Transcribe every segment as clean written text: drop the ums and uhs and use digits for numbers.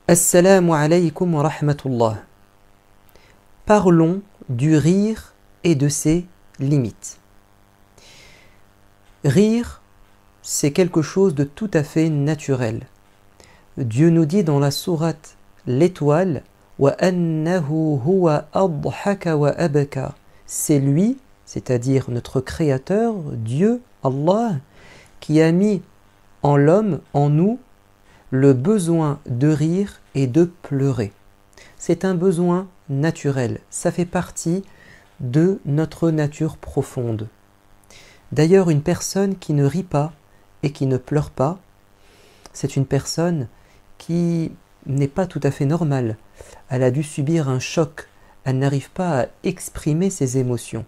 Assalamu alaykum wa rahmatullah. Parlons du rire et de ses limites. Rire, c'est quelque chose de tout à fait naturel. Dieu nous dit dans la sourate L'Étoile, wa annahu huwa adhaka wa abaka. C'est lui, c'est-à-dire notre Créateur, Dieu, Allah, qui a mis en l'homme, en nous, le besoin de rire et de pleurer. C'est un besoin naturel, ça fait partie de notre nature profonde. D'ailleurs, une personne qui ne rit pas et qui ne pleure pas, c'est une personne qui n'est pas tout à fait normale. Elle a dû subir un choc, elle n'arrive pas à exprimer ses émotions.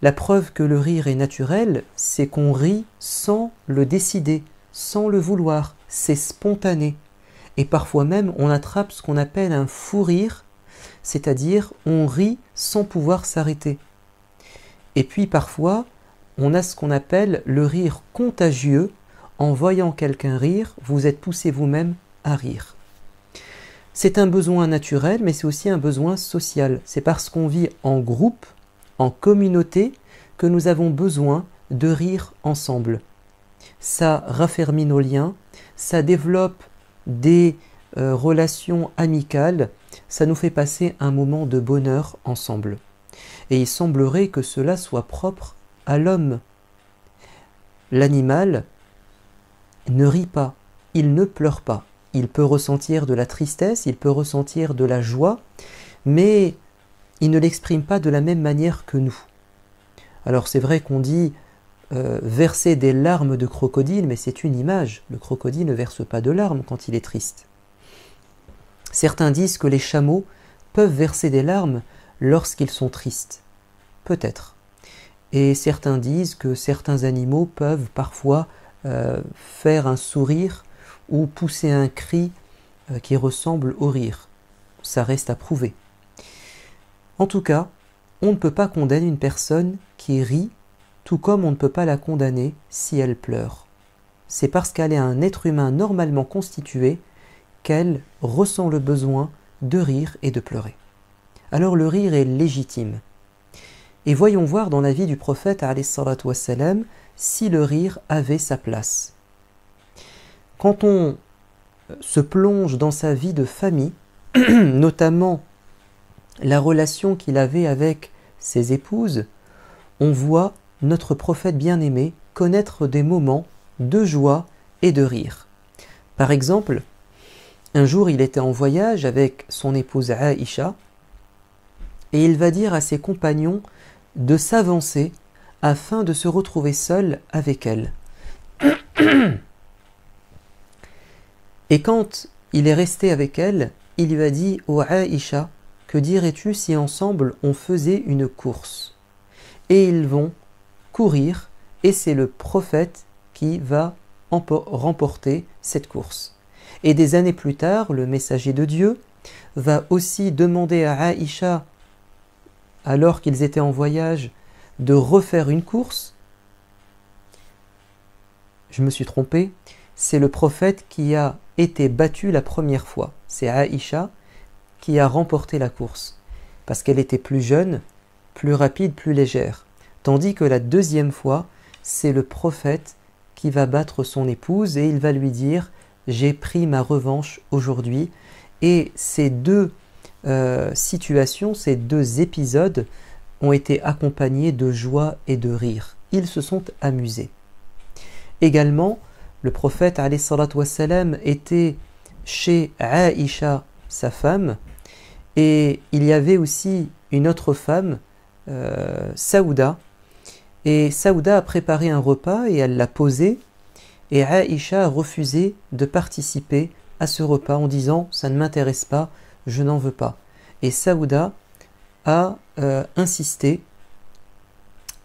La preuve que le rire est naturel, c'est qu'on rit sans le décider, sans le vouloir, c'est spontané. Et parfois même, on attrape ce qu'on appelle un fou rire, c'est-à-dire on rit sans pouvoir s'arrêter. Et puis parfois, on a ce qu'on appelle le rire contagieux. En voyant quelqu'un rire, vous êtes poussé vous-même à rire. C'est un besoin naturel, mais c'est aussi un besoin social. C'est parce qu'on vit en groupe, en communauté, que nous avons besoin de rire ensemble. Ça raffermit nos liens, ça développe des relations amicales, ça nous fait passer un moment de bonheur ensemble. Et il semblerait que cela soit propre à l'homme. L'animal ne rit pas, il ne pleure pas. Il peut ressentir de la tristesse, il peut ressentir de la joie, mais il ne l'exprime pas de la même manière que nous. Alors c'est vrai qu'on dit verser des larmes de crocodile, mais c'est une image. Le crocodile ne verse pas de larmes quand il est triste. Certains disent que les chameaux peuvent verser des larmes lorsqu'ils sont tristes. Peut-être. Et certains disent que certains animaux peuvent parfois faire un sourire ou pousser un cri qui ressemble au rire. Ça reste à prouver. En tout cas, on ne peut pas condamner une personne qui rit, tout comme on ne peut pas la condamner si elle pleure. C'est parce qu'elle est un être humain normalement constitué qu'elle ressent le besoin de rire et de pleurer. Alors le rire est légitime. Et voyons voir dans la vie du prophète alayhi salatu wassalam si le rire avait sa place. Quand on se plonge dans sa vie de famille, notamment la relation qu'il avait avec ses épouses, on voit notre prophète bien-aimé connaître des moments de joie et de rire. Par exemple, un jour il était en voyage avec son épouse Aïcha et il va dire à ses compagnons de s'avancer afin de se retrouver seul avec elle. Et quand il est resté avec elle, il lui a dit « Oh Aïcha, que dirais-tu si ensemble on faisait une course ?» Et ils vont courir, et c'est le prophète qui va remporter cette course. Et des années plus tard, le messager de Dieu va aussi demander à Aïcha, alors qu'ils étaient en voyage, de refaire une course. Je me suis trompé, c'est le prophète qui a été battu la première fois. C'est Aïcha qui a remporté la course, parce qu'elle était plus jeune, plus rapide, plus légère. Tandis que la deuxième fois, c'est le prophète qui va battre son épouse et il va lui dire « J'ai pris ma revanche aujourd'hui ». Et ces deux situations, ces deux épisodes ont été accompagnés de joie et de rire. Ils se sont amusés. Également, le prophète alayhi salatu wassalam était chez Aïcha, sa femme, et il y avait aussi une autre femme, Saouda, et Saouda a préparé un repas et elle l'a posé, et Aïcha a refusé de participer à ce repas en disant « ça ne m'intéresse pas, je n'en veux pas ». Et Saouda a insisté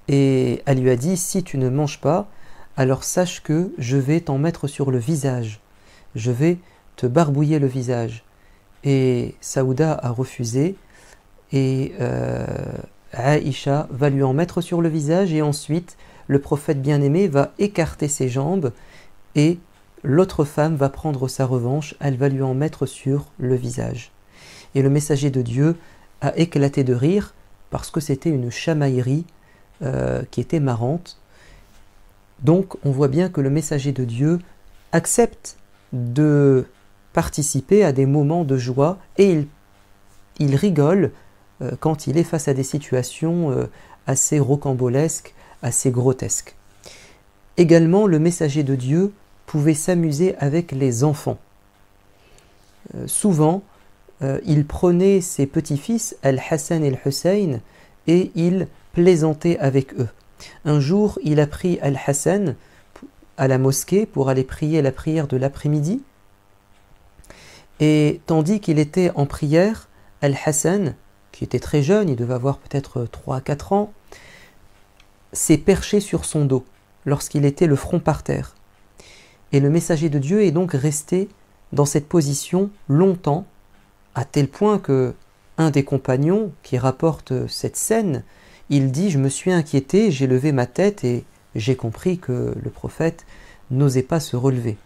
et elle lui a dit « si tu ne manges pas, alors sache que je vais t'en mettre sur le visage, je vais te barbouiller le visage ». Et Saouda a refusé et Aïcha va lui en mettre sur le visage et ensuite le prophète bien-aimé va écarter ses jambes et l'autre femme va prendre sa revanche, elle va lui en mettre sur le visage. Et le messager de Dieu a éclaté de rire parce que c'était une chamaillerie qui était marrante. Donc on voit bien que le messager de Dieu accepte de participer à des moments de joie et il rigole quand il est face à des situations assez rocambolesques, assez grotesques. Également, le messager de Dieu pouvait s'amuser avec les enfants. Souvent, il prenait ses petits-fils, Al-Hassan et Al-Hussein, et il plaisantait avec eux. Un jour, il a pris Al-Hassan à la mosquée pour aller prier la prière de l'après-midi. Et tandis qu'il était en prière, Al-Hassan, qui était très jeune, il devait avoir peut-être 3 à 4 ans, s'est perché sur son dos lorsqu'il était le front par terre. Et le messager de Dieu est donc resté dans cette position longtemps, à tel point que un des compagnons qui rapporte cette scène, il dit « Je me suis inquiété, j'ai levé ma tête et j'ai compris que le prophète n'osait pas se relever. »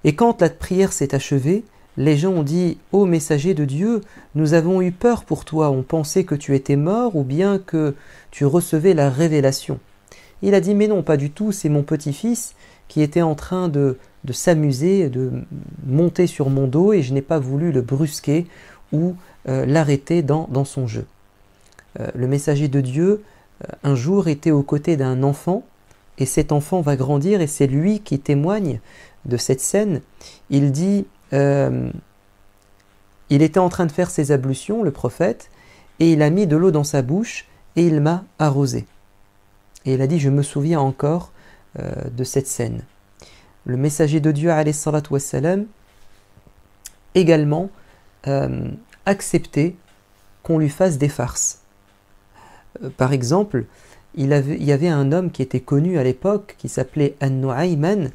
Et quand la prière s'est achevée, les gens ont dit « Ô messager de Dieu, nous avons eu peur pour toi, on pensait que tu étais mort ou bien que tu recevais la révélation. » Il a dit « Mais non, pas du tout, c'est mon petit-fils qui était en train de s'amuser, de monter sur mon dos et je n'ai pas voulu le brusquer ou l'arrêter dans son jeu. » Le messager de Dieu, un jour, était aux côtés d'un enfant et cet enfant va grandir et c'est lui qui témoigne de cette scène. Il dit il était en train de faire ses ablutions, le prophète, et il a mis de l'eau dans sa bouche et il m'a arrosé. Et il a dit, je me souviens encore de cette scène. Le messager de Dieu, alayhi salatu wassalam, également acceptait qu'on lui fasse des farces. Par exemple, il y avait un homme qui était connu à l'époque, qui s'appelait An-Nu'ayman,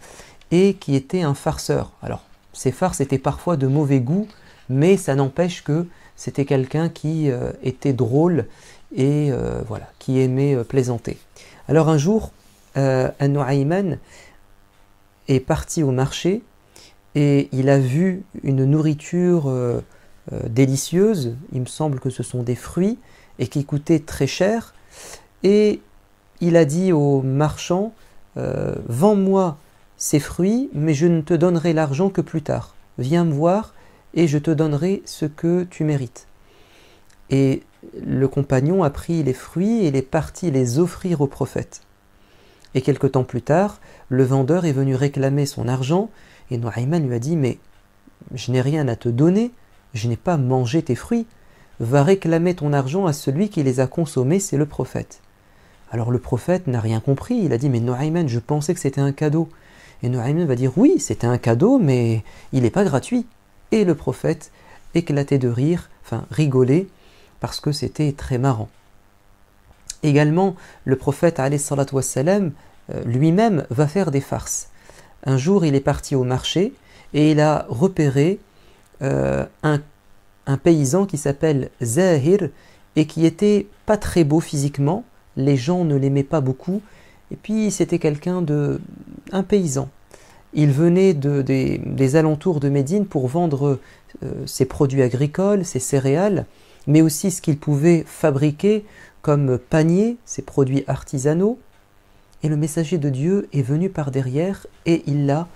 et qui était un farceur. Alors, ces farces étaient parfois de mauvais goût, mais ça n'empêche que c'était quelqu'un qui était drôle et voilà, qui aimait plaisanter. Alors un jour, An-Nu'ayman est parti au marché et il a vu une nourriture délicieuse, il me semble que ce sont des fruits, et qui coûtait très cher, et il a dit au marchand vends-moi ces fruits, mais je ne te donnerai l'argent que plus tard. Viens me voir et je te donnerai ce que tu mérites. Et le compagnon a pris les fruits et il est parti les offrir au prophète. Et quelque temps plus tard, le vendeur est venu réclamer son argent et Nu'ayman lui a dit « Mais je n'ai rien à te donner, je n'ai pas mangé tes fruits. Va réclamer ton argent à celui qui les a consommés, c'est le prophète. » Alors le prophète n'a rien compris, il a dit « Mais Nu'ayman, je pensais que c'était un cadeau. » Et Nu'ayman va dire « Oui, c'était un cadeau, mais il n'est pas gratuit. » Et le prophète éclatait de rire, enfin rigolait, parce que c'était très marrant. Également, le prophète alayhi salatu wassalam, lui-même va faire des farces. Un jour, il est parti au marché et il a repéré un paysan qui s'appelle Zahir et qui était pas très beau physiquement, les gens ne l'aimaient pas beaucoup, et puis c'était un paysan. Il venait des alentours de Médine pour vendre ses produits agricoles, ses céréales, mais aussi ce qu'il pouvait fabriquer comme panier, ses produits artisanaux. Et le messager de Dieu est venu par derrière et il l'a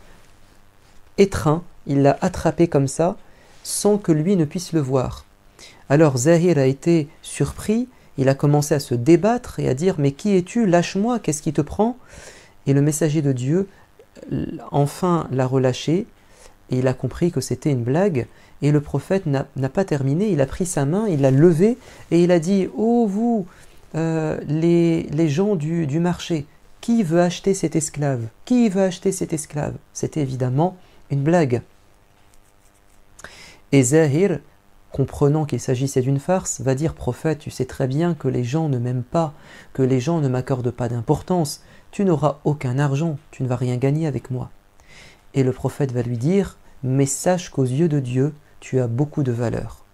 étreint, il l'a attrapé comme ça, sans que lui ne puisse le voir. Alors Zahir a été surpris, il a commencé à se débattre et à dire « Mais qui es-tu? Lâche-moi, qu'est-ce qui te prend ?» Et le messager de Dieu enfin l'a relâché et il a compris que c'était une blague. Et le prophète n'a pas terminé, il a pris sa main, il l'a levée et il a dit « Oh vous, les gens du marché, qui veut acheter cet esclave? Qui veut acheter cet esclave ?» C'était évidemment une blague. Et Zahir, comprenant qu'il s'agissait d'une farce, va dire « Prophète, tu sais très bien que les gens ne m'aiment pas, que les gens ne m'accordent pas d'importance, tu n'auras aucun argent, tu ne vas rien gagner avec moi. » Et le prophète va lui dire « Mais sache qu'aux yeux de Dieu, tu as beaucoup de valeur. »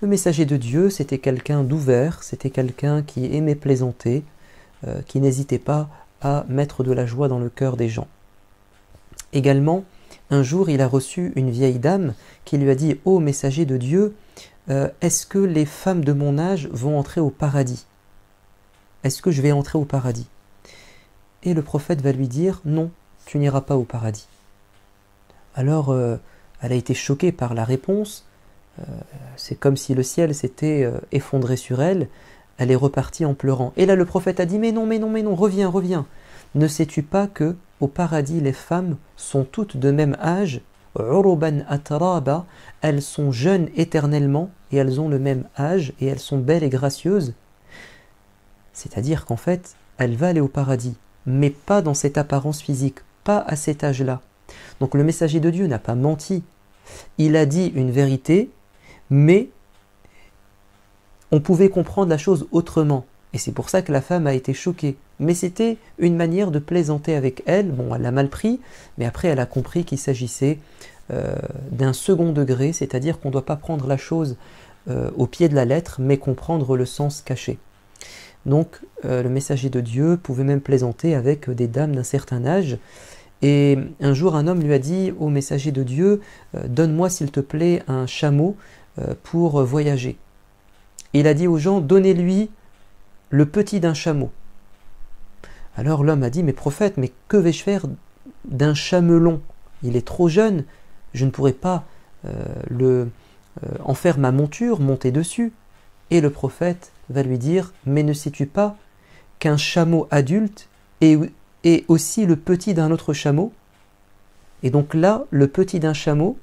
Le messager de Dieu, c'était quelqu'un d'ouvert, c'était quelqu'un qui aimait plaisanter, qui n'hésitait pas à mettre de la joie dans le cœur des gens. Également, un jour, il a reçu une vieille dame qui lui a dit « Ô messager de Dieu, est-ce que les femmes de mon âge vont entrer au paradis? Est-ce que je vais entrer au paradis ?» Et le prophète va lui dire « Non, tu n'iras pas au paradis. » Alors, elle a été choquée par la réponse. C'est comme si le ciel s'était effondré sur elle. Elle est repartie en pleurant. Et là, le prophète a dit « Mais non, mais non, mais non, reviens, reviens. Ne sais-tu pas que au paradis, les femmes sont toutes de même âge, uruban atraba, elles sont jeunes éternellement et elles ont le même âge et elles sont belles et gracieuses. » C'est-à-dire qu'en fait, elle va aller au paradis, mais pas dans cette apparence physique, pas à cet âge-là. Donc le messager de Dieu n'a pas menti. Il a dit une vérité, mais on pouvait comprendre la chose autrement. Et c'est pour ça que la femme a été choquée. Mais c'était une manière de plaisanter avec elle. Bon, elle l'a mal pris, mais après elle a compris qu'il s'agissait d'un second degré, c'est-à-dire qu'on ne doit pas prendre la chose au pied de la lettre, mais comprendre le sens caché. Donc le messager de Dieu pouvait même plaisanter avec des dames d'un certain âge. Et un jour, un homme lui a dit au messager de Dieu, donne-moi s'il te plaît un chameau pour voyager. Et il a dit aux gens, donnez-lui le petit d'un chameau. Alors l'homme a dit, mais prophète, mais que vais-je faire d'un chamelon? Il est trop jeune, je ne pourrai pas en faire ma monture, monter dessus. Et le prophète va lui dire, mais ne sais-tu pas qu'un chameau adulte est aussi le petit d'un autre chameau? Et donc là, le petit d'un chameau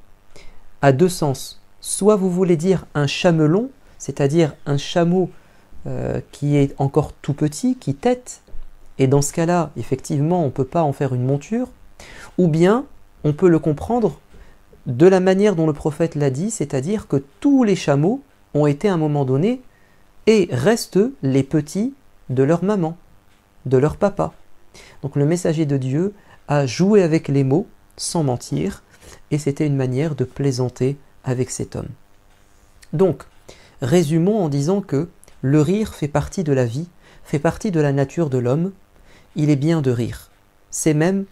a deux sens. Soit vous voulez dire un chamelon, c'est-à-dire un chameau qui est encore tout petit, qui tète, et dans ce cas-là, effectivement, on ne peut pas en faire une monture, ou bien on peut le comprendre de la manière dont le prophète l'a dit, c'est-à-dire que tous les chameaux ont été à un moment donné et restent les petits de leur maman, de leur papa. Donc le messager de Dieu a joué avec les mots sans mentir, et c'était une manière de plaisanter avec cet homme. Donc, résumons en disant que le rire fait partie de la vie, fait partie de la nature de l'homme. Il est bien de rire. C'est même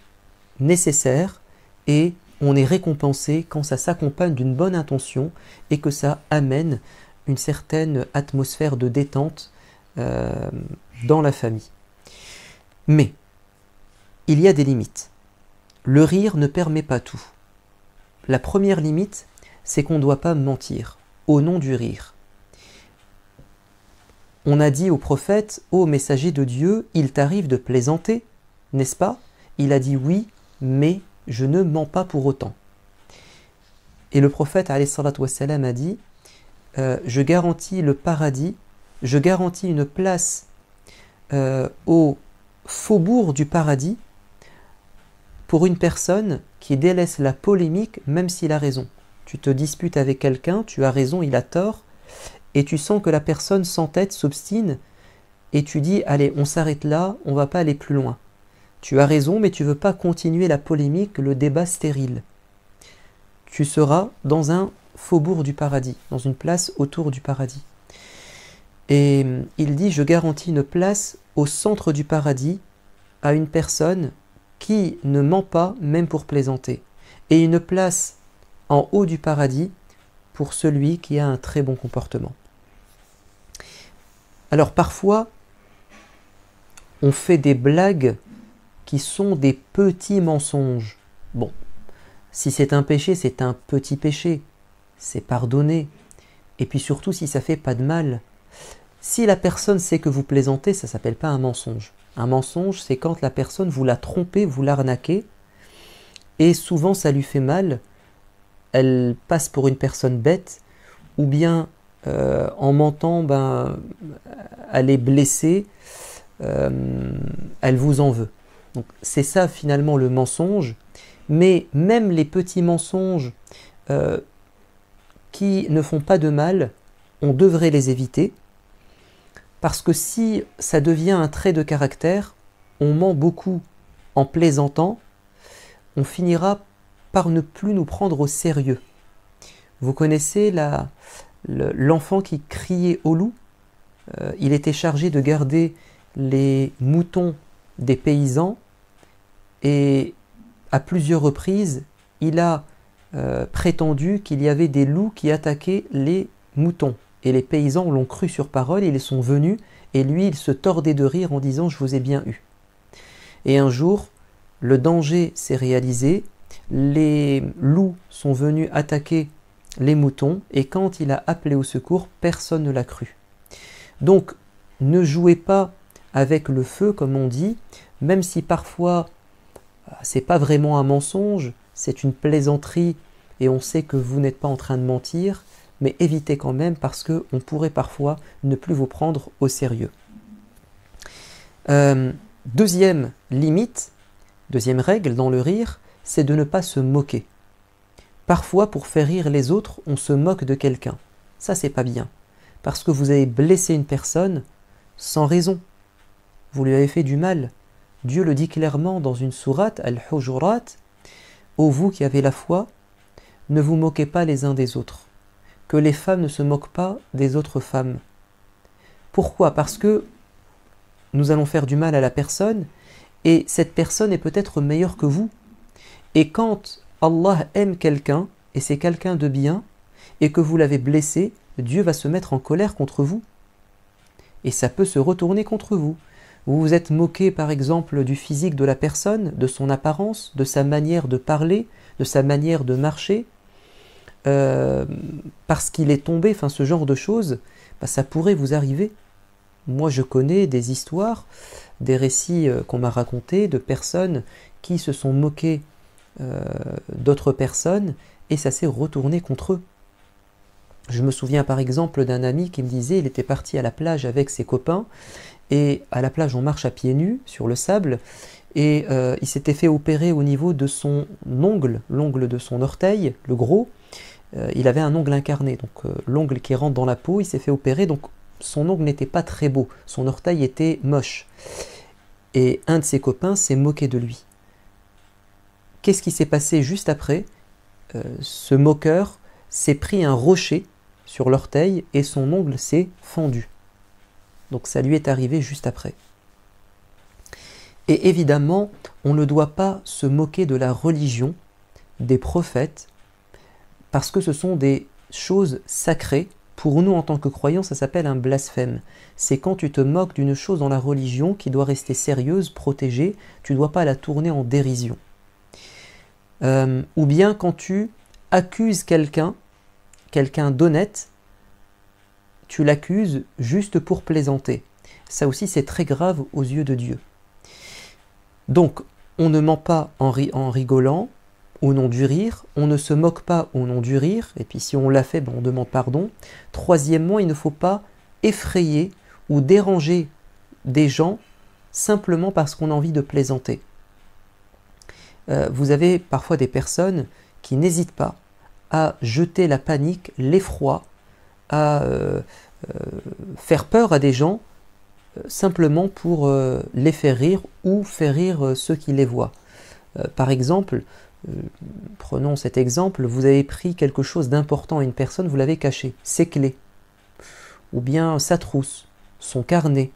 nécessaire et on est récompensé quand ça s'accompagne d'une bonne intention et que ça amène une certaine atmosphère de détente dans la famille. Mais il y a des limites. Le rire ne permet pas tout. La première limite, c'est qu'on ne doit pas mentir au nom du rire. On a dit au prophète, ô messager de Dieu, il t'arrive de plaisanter, n'est-ce pas? Il a dit oui, mais je ne mens pas pour autant. Et le prophète alayhi salatu wassalam a dit, je garantis le paradis, je garantis une place au faubourg du paradis pour une personne qui délaisse la polémique même s'il a raison. Tu te disputes avec quelqu'un, tu as raison, il a tort, et tu sens que la personne s'entête, s'obstine, et tu dis, allez, on s'arrête là, on ne va pas aller plus loin. Tu as raison, mais tu ne veux pas continuer la polémique, le débat stérile. Tu seras dans un faubourg du paradis, dans une place autour du paradis. Et il dit, je garantis une place au centre du paradis à une personne qui ne ment pas, même pour plaisanter, et une place en haut du paradis pour celui qui a un très bon comportement. Alors parfois, on fait des blagues qui sont des petits mensonges. Bon, si c'est un péché, c'est un petit péché, c'est pardonné. Et puis surtout, si ça fait pas de mal. Si la personne sait que vous plaisantez, ça s'appelle pas un mensonge. Un mensonge, c'est quand la personne vous l'a trompé, vous l'arnaquez, et souvent ça lui fait mal. Elle passe pour une personne bête, ou bien en mentant, elle est blessée, elle vous en veut. Donc c'est ça finalement le mensonge, mais même les petits mensonges qui ne font pas de mal, on devrait les éviter, parce que si ça devient un trait de caractère, on ment beaucoup en plaisantant, on finira par ne plus nous prendre au sérieux. Vous connaissez l'enfant qui criait au loup? Il était chargé de garder les moutons des paysans, et à plusieurs reprises, il a prétendu qu'il y avait des loups qui attaquaient les moutons. Et les paysans l'ont cru sur parole, ils sont venus, et lui, il se tordait de rire en disant « Je vous ai bien eu ». Et un jour, le danger s'est réalisé, les loups sont venus attaquer les moutons, et quand il a appelé au secours, personne ne l'a cru. Donc, ne jouez pas avec le feu, comme on dit, même si parfois, c'est pas vraiment un mensonge, c'est une plaisanterie, et on sait que vous n'êtes pas en train de mentir, mais évitez quand même parce qu'on pourrait parfois ne plus vous prendre au sérieux. Deuxième limite, deuxième règle dans le rire, c'est de ne pas se moquer. Parfois, pour faire rire les autres, on se moque de quelqu'un. Ça, c'est pas bien. Parce que vous avez blessé une personne sans raison. Vous lui avez fait du mal. Dieu le dit clairement dans une sourate, Al-Hujurat, « Ô vous qui avez la foi, ne vous moquez pas les uns des autres. Que les femmes ne se moquent pas des autres femmes. » Pourquoi? Parce que nous allons faire du mal à la personne, et cette personne est peut-être meilleure que vous. Et quand Allah aime quelqu'un, et c'est quelqu'un de bien, et que vous l'avez blessé, Dieu va se mettre en colère contre vous. Et ça peut se retourner contre vous. Vous vous êtes moqué par exemple du physique de la personne, de son apparence, de sa manière de parler, de sa manière de marcher, parce qu'il est tombé, enfin ce genre de choses, ça pourrait vous arriver. Moi je connais des histoires, des récits qu'on m'a racontés de personnes qui se sont moquées d'autres personnes et ça s'est retourné contre eux. Je me souviens par exemple d'un ami qui me disait, il était parti à la plage avec ses copains, et à la plage on marche à pieds nus sur le sable, et il s'était fait opérer au niveau de son ongle, l'ongle de son orteil, le gros, il avait un ongle incarné, donc l'ongle qui rentre dans la peau, il s'est fait opérer, donc son ongle n'était pas très beau, son orteil était moche. Et un de ses copains s'est moqué de lui. Qu'est-ce qui s'est passé juste après? Ce moqueur s'est pris un rocher sur l'orteil et son ongle s'est fendu. Donc ça lui est arrivé juste après. Et évidemment, on ne doit pas se moquer de la religion, des prophètes, parce que ce sont des choses sacrées. Pour nous, en tant que croyants, ça s'appelle un blasphème. C'est quand tu te moques d'une chose dans la religion qui doit rester sérieuse, protégée, tu ne dois pas la tourner en dérision. Ou bien quand tu accuses quelqu'un d'honnête, tu l'accuses juste pour plaisanter. Ça aussi, c'est très grave aux yeux de Dieu. Donc, on ne ment pas en rigolant, au nom du rire, on ne se moque pas au nom du rire, et puis si on l'a fait, on demande pardon. Troisièmement, il ne faut pas effrayer ou déranger des gens simplement parce qu'on a envie de plaisanter. Vous avez parfois des personnes qui n'hésitent pas à jeter la panique, l'effroi, à faire peur à des gens simplement pour les faire rire ou faire rire ceux qui les voient. Par exemple, prenons cet exemple, vous avez pris quelque chose d'important à une personne, vous l'avez caché, ses clés, ou bien sa trousse, son carnet,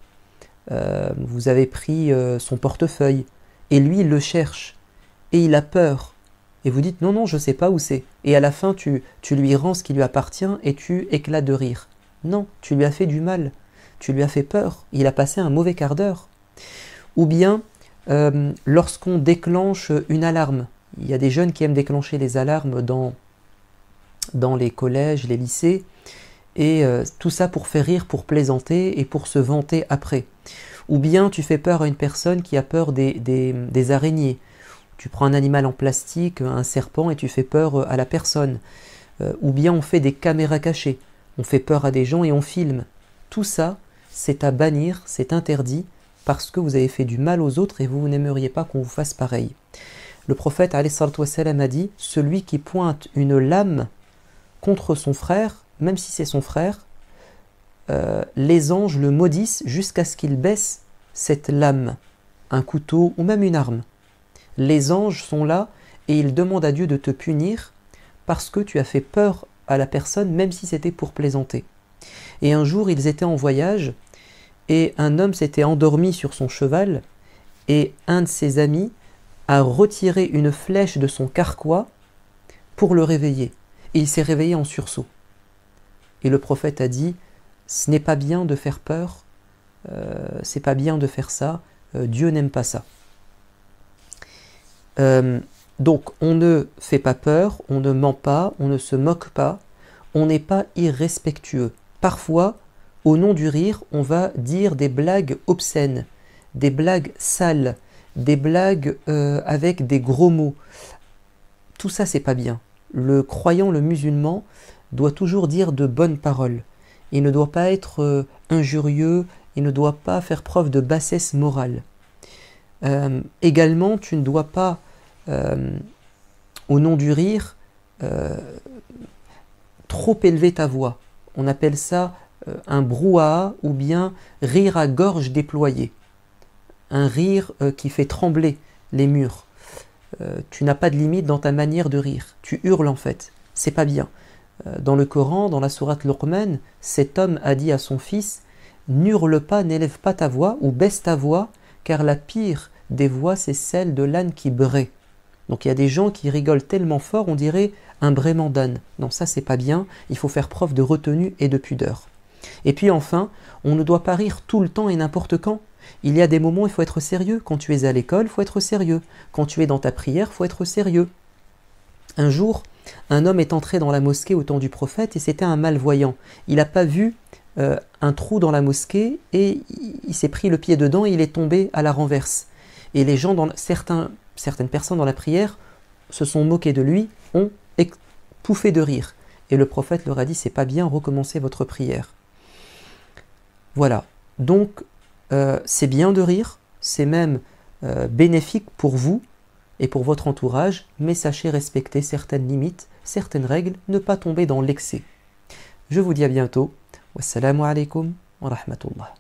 vous avez pris son portefeuille, et lui il le cherche, et il a peur, et vous dites non, non, je ne sais pas où c'est, et à la fin tu lui rends ce qui lui appartient, et tu éclates de rire. Non, tu lui as fait du mal, tu lui as fait peur, il a passé un mauvais quart d'heure. Ou bien, lorsqu'on déclenche une alarme, il y a des jeunes qui aiment déclencher les alarmes dans les collèges, les lycées, et tout ça pour faire rire, pour plaisanter et pour se vanter après. Ou bien tu fais peur à une personne qui a peur des araignées. Tu prends un animal en plastique, un serpent, et tu fais peur à la personne. Ou bien on fait des caméras cachées. On fait peur à des gens et on filme. Tout ça, c'est à bannir, c'est interdit, parce que vous avez fait du mal aux autres et vous n'aimeriez pas qu'on vous fasse pareil. Le prophète alayhi salatu wassalam a dit, celui qui pointe une lame contre son frère, même si c'est son frère, les anges le maudissent jusqu'à ce qu'il baisse cette lame, un couteau ou même une arme. Les anges sont là et ils demandent à Dieu de te punir parce que tu as fait peur à la personne, même si c'était pour plaisanter. Et un jour, ils étaient en voyage et un homme s'était endormi sur son cheval et un de ses amis a retiré une flèche de son carquois pour le réveiller. Et il s'est réveillé en sursaut. Et le prophète a dit, ce n'est pas bien de faire peur, c'est pas bien de faire ça, Dieu n'aime pas ça. Donc on ne fait pas peur, on ne ment pas, on ne se moque pas, on n'est pas irrespectueux. Parfois, au nom du rire, on va dire des blagues obscènes, des blagues sales, des blagues avec des gros mots. Tout ça, c'est pas bien. Le croyant, le musulman, doit toujours dire de bonnes paroles. Il ne doit pas être injurieux, il ne doit pas faire preuve de bassesse morale. Également, tu ne dois pas, au nom du rire, trop élever ta voix. On appelle ça un brouhaha ou bien rire à gorge déployée. Un rire qui fait trembler les murs. Tu n'as pas de limite dans ta manière de rire. Tu hurles en fait. C'est pas bien. Dans le Coran, dans la sourate Luqman, cet homme a dit à son fils « N'hurle pas, n'élève pas ta voix ou baisse ta voix, car la pire des voix, c'est celle de l'âne qui braie. » Donc il y a des gens qui rigolent tellement fort, on dirait un braiement d'âne. Non, ça c'est pas bien, il faut faire preuve de retenue et de pudeur. Et puis enfin, on ne doit pas rire tout le temps et n'importe quand. Il y a des moments où il faut être sérieux. Quand tu es à l'école, il faut être sérieux. Quand tu es dans ta prière, il faut être sérieux. Un jour, un homme est entré dans la mosquée au temps du prophète et c'était un malvoyant. Il n'a pas vu un trou dans la mosquée et il s'est pris le pied dedans et il est tombé à la renverse. Et les gens, certaines personnes dans la prière se sont moquées de lui, ont pouffé de rire. Et le prophète leur a dit, c'est pas bien, recommencez votre prière. Voilà. Donc, c'est bien de rire, c'est même bénéfique pour vous et pour votre entourage, mais sachez respecter certaines limites, certaines règles, ne pas tomber dans l'excès. Je vous dis à bientôt. Wassalamu alaikum wa rahmatullah.